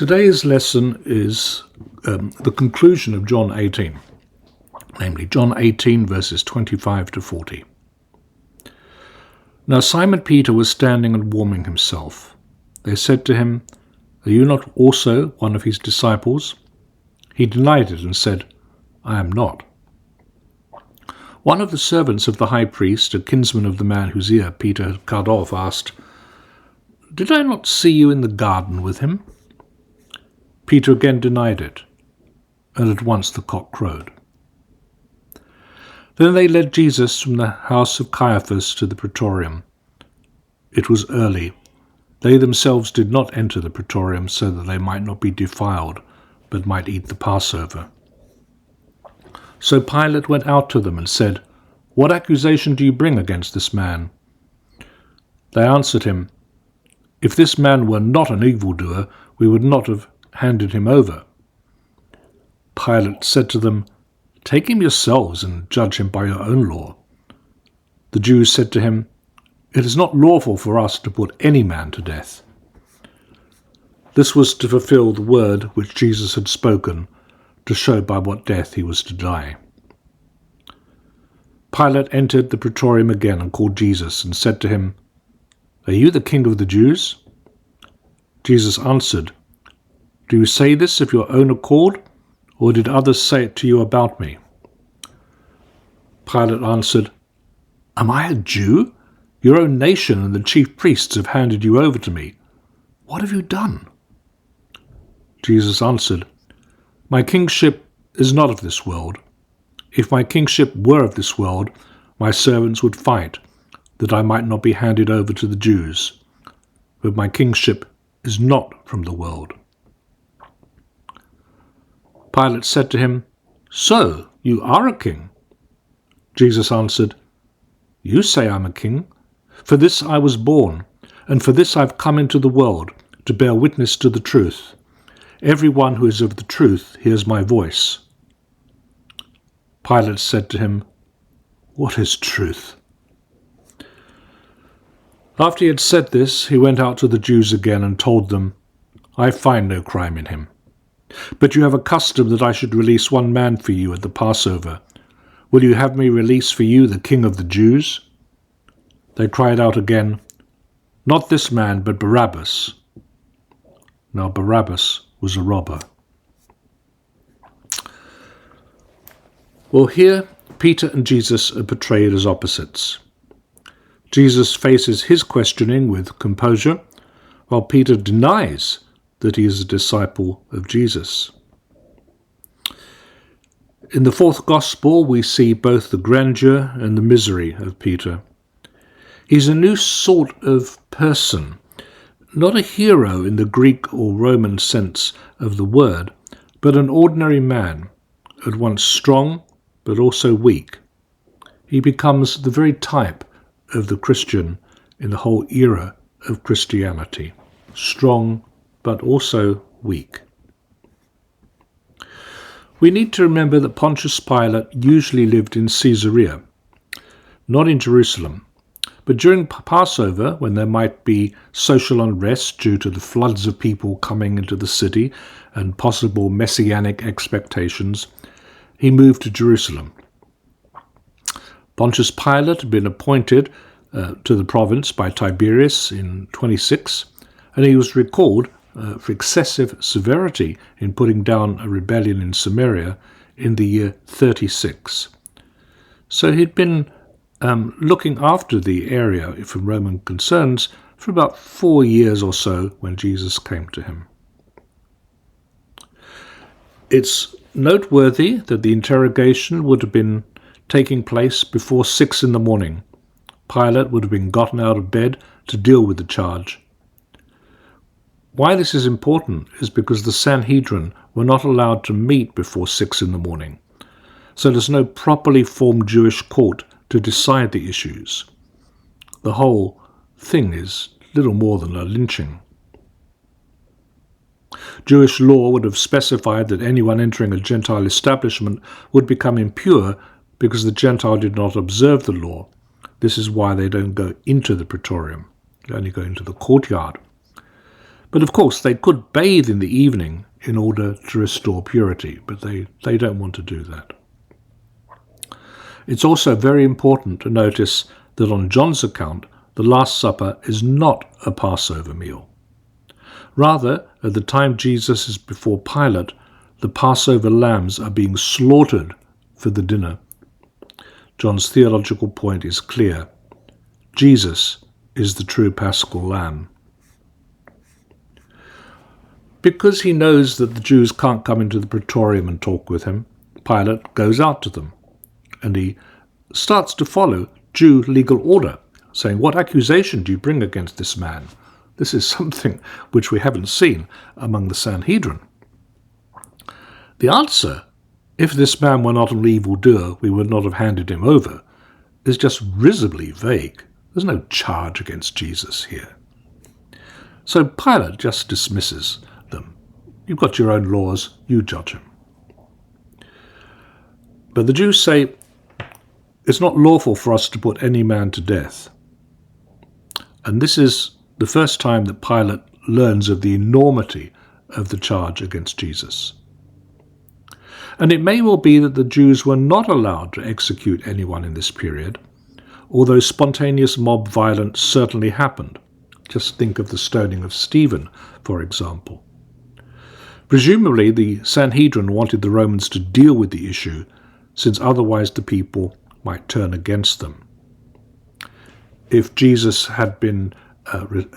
Today's lesson is the conclusion of John 18, namely John 18 verses 25 to 40. Now Simon Peter was standing and warming himself. They said to him, "Are you not also one of his disciples?" He denied it and said, "I am not." One of the servants of the high priest, a kinsman of the man whose ear Peter had cut off, asked, "Did I not see you in the garden with him?" Peter again denied it, and at once the cock crowed. Then they led Jesus from the house of Caiaphas to the praetorium. It was early. They themselves did not enter the praetorium so that they might not be defiled, but might eat the Passover. So Pilate went out to them and said, "What accusation do you bring against this man?" They answered him, "If this man were not an evildoer, we would not have handed him over." Pilate said to them, "Take him yourselves and judge him by your own law." The Jews said to him, "It is not lawful for us to put any man to death." This was to fulfill the word which Jesus had spoken, to show by what death he was to die. Pilate entered the praetorium again and called Jesus and said to him, "Are you the king of the Jews?" Jesus answered, "Do you say this of your own accord, or did others say it to you about me?" Pilate answered, "Am I a Jew? Your own nation and the chief priests have handed you over to me. What have you done?" Jesus answered, "My kingship is not of this world. If my kingship were of this world, my servants would fight, that I might not be handed over to the Jews. But my kingship is not from the world." Pilate said to him, "So, you are a king?" Jesus answered, "You say I'm a king. For this I was born, and for this I've come into the world, to bear witness to the truth. Everyone who is of the truth hears my voice." Pilate said to him, "What is truth?" After he had said this, he went out to the Jews again and told them, "I find no crime in him. But you have a custom that I should release one man for you at the Passover. Will you have me release for you the King of the Jews?" They cried out again, "Not this man, but Barabbas." Now Barabbas was a robber. Well, here Peter and Jesus are portrayed as opposites. Jesus faces his questioning with composure, while Peter denies that he is a disciple of Jesus. In the fourth Gospel, we see both the grandeur and the misery of Peter. He's a new sort of person, not a hero in the Greek or Roman sense of the word, but an ordinary man, at once strong but also weak. He becomes the very type of the Christian in the whole era of Christianity, strong but also weak. We need to remember that Pontius Pilate usually lived in Caesarea, not in Jerusalem. But during Passover, when there might be social unrest due to the floods of people coming into the city and possible messianic expectations, he moved to Jerusalem. Pontius Pilate had been appointed to the province by Tiberius in 26, and he was recalled for excessive severity in putting down a rebellion in Samaria in the year 36. So he'd been looking after the area for Roman concerns for about 4 years or so when Jesus came to him. It's noteworthy that the interrogation would have been taking place before 6 in the morning. Pilate would have been gotten out of bed to deal with the charge. Why this is important is because the Sanhedrin were not allowed to meet before 6 in the morning, so there's no properly formed Jewish court to decide the issues. The whole thing is little more than a lynching. Jewish law would have specified that anyone entering a Gentile establishment would become impure because the Gentile did not observe the law. This is why they don't go into the praetorium. They only go into the courtyard. But of course, they could bathe in the evening in order to restore purity, but they don't want to do that. It's also very important to notice that on John's account, the Last Supper is not a Passover meal. Rather, at the time Jesus is before Pilate, the Passover lambs are being slaughtered for the dinner. John's theological point is clear. Jesus is the true Paschal lamb. Because he knows that the Jews can't come into the praetorium and talk with him, Pilate goes out to them, and he starts to follow Jew legal order, saying, "What accusation do you bring against this man?" This is something which we haven't seen among the Sanhedrin. The answer, "If this man were not an evildoer, we would not have handed him over," is just risibly vague. There's no charge against Jesus here. So Pilate just dismisses them. You've got your own laws, you judge him. But the Jews say, it's not lawful for us to put any man to death. And this is the first time that Pilate learns of the enormity of the charge against Jesus. And it may well be that the Jews were not allowed to execute anyone in this period, although spontaneous mob violence certainly happened. Just think of the stoning of Stephen, for example. Presumably, the Sanhedrin wanted the Romans to deal with the issue, since otherwise the people might turn against them. If Jesus had been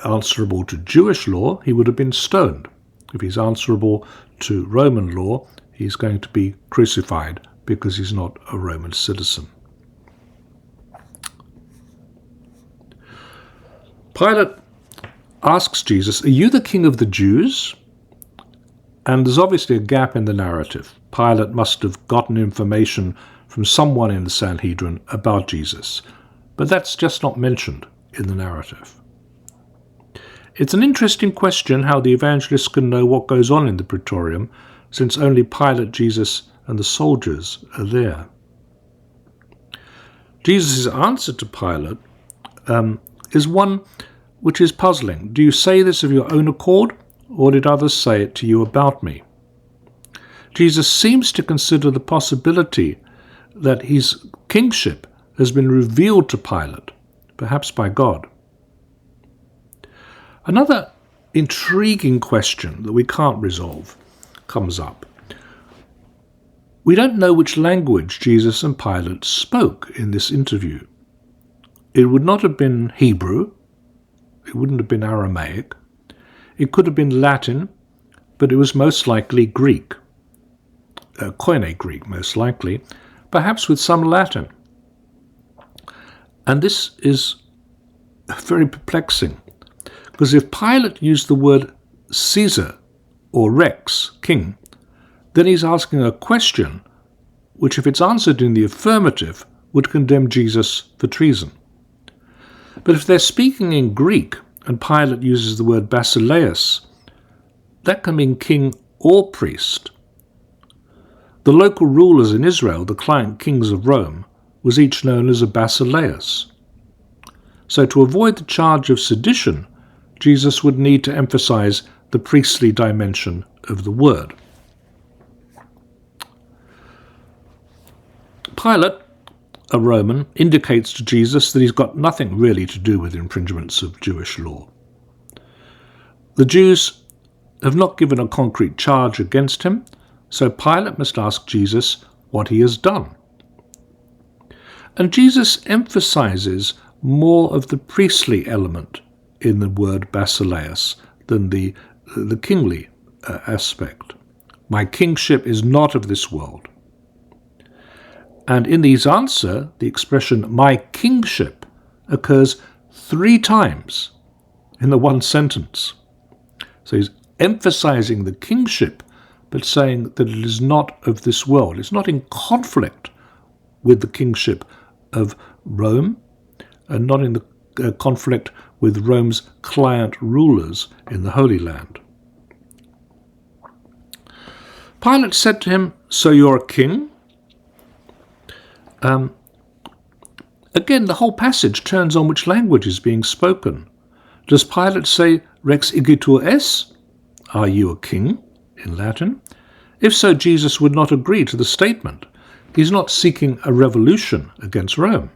answerable to Jewish law, he would have been stoned. If he's answerable to Roman law, he's going to be crucified because he's not a Roman citizen. Pilate asks Jesus, "Are you the king of the Jews?" And there's obviously a gap in the narrative. Pilate must have gotten information from someone in the Sanhedrin about Jesus, but that's just not mentioned in the narrative. It's an interesting question how the evangelists can know what goes on in the praetorium, since only Pilate, Jesus, and the soldiers are there. Jesus' answer to Pilate is one which is puzzling. Do you say this of your own accord, or did others say it to you about me? Jesus seems to consider the possibility that his kingship has been revealed to Pilate, perhaps by God. Another intriguing question that we can't resolve comes up. We don't know which language Jesus and Pilate spoke in this interview. It would not have been Hebrew. It wouldn't have been Aramaic. It could have been Latin, but it was most likely Greek. Koine Greek, most likely, perhaps with some Latin. And this is very perplexing, because if Pilate used the word Caesar or Rex, king, then he's asking a question which, if it's answered in the affirmative, would condemn Jesus for treason. But if they're speaking in Greek and Pilate uses the word basileus, that can mean king or priest. The local rulers in Israel, the client kings of Rome, was each known as a basileus. So to avoid the charge of sedition, Jesus would need to emphasize the priestly dimension of the word. Pilate, a Roman, indicates to Jesus that he's got nothing really to do with infringements of Jewish law. The Jews have not given a concrete charge against him, so Pilate must ask Jesus what he has done. And Jesus emphasizes more of the priestly element in the word basileus than the kingly aspect. My kingship is not of this world. And in his answer, the expression my kingship occurs 3 times in the one sentence. So he's emphasizing the kingship, but saying that it is not of this world. It's not in conflict with the kingship of Rome, and not in the conflict with Rome's client rulers in the Holy Land. Pilate said to him, "So you're a king?" Again, the whole passage turns on which language is being spoken. Does Pilate say, "Rex igitur es," "Are you a king?" in Latin. If so, Jesus would not agree to the statement. He's not seeking a revolution against Rome.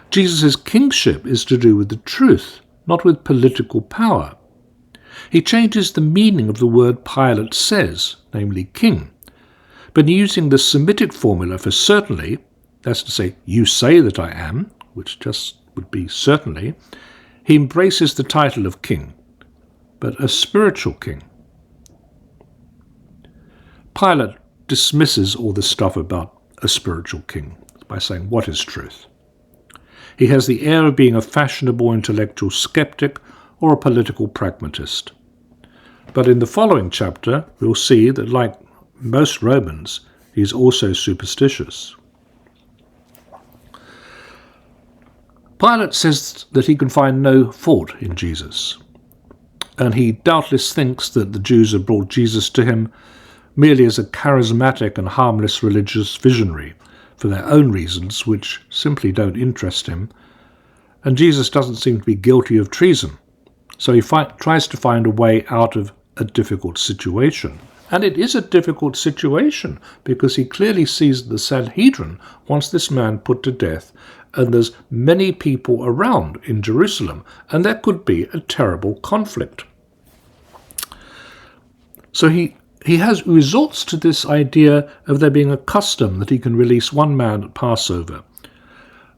Jesus' kingship is to do with the truth, not with political power. He changes the meaning of the word Pilate says, namely king, but using the Semitic formula for certainly, that's to say, you say that I am, which just would be certainly, he embraces the title of king, but a spiritual king. Pilate dismisses all this stuff about a spiritual king by saying, what is truth? He has the air of being a fashionable intellectual skeptic or a political pragmatist. But in the following chapter, we'll see that, like most Romans, he is also superstitious. Pilate says that he can find no fault in Jesus, and he doubtless thinks that the Jews have brought Jesus to him merely as a charismatic and harmless religious visionary for their own reasons, which simply don't interest him, and Jesus doesn't seem to be guilty of treason, so he tries to find a way out of a difficult situation. And it is a difficult situation, because he clearly sees the Sanhedrin wants this man put to death, and there's many people around in Jerusalem, and there could be a terrible conflict. So he resorts to this idea of there being a custom that he can release one man at Passover.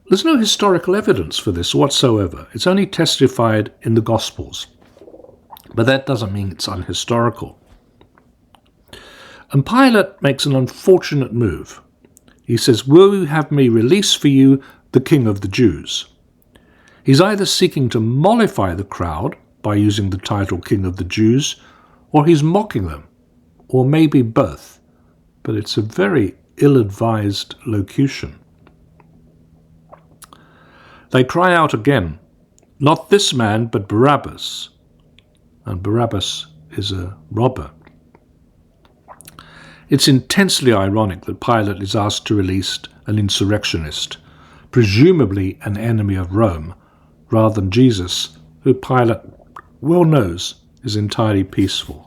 There's no historical evidence for this whatsoever. It's only testified in the Gospels. But that doesn't mean it's unhistorical. And Pilate makes an unfortunate move. He says, "Will you have me release for you the King of the Jews?" He's either seeking to mollify the crowd by using the title King of the Jews, or he's mocking them, or maybe both. But it's a very ill-advised locution. They cry out again, "Not this man, but Barabbas." And Barabbas is a robber. It's intensely ironic that Pilate is asked to release an insurrectionist, presumably an enemy of Rome, rather than Jesus, who Pilate well knows is entirely peaceful.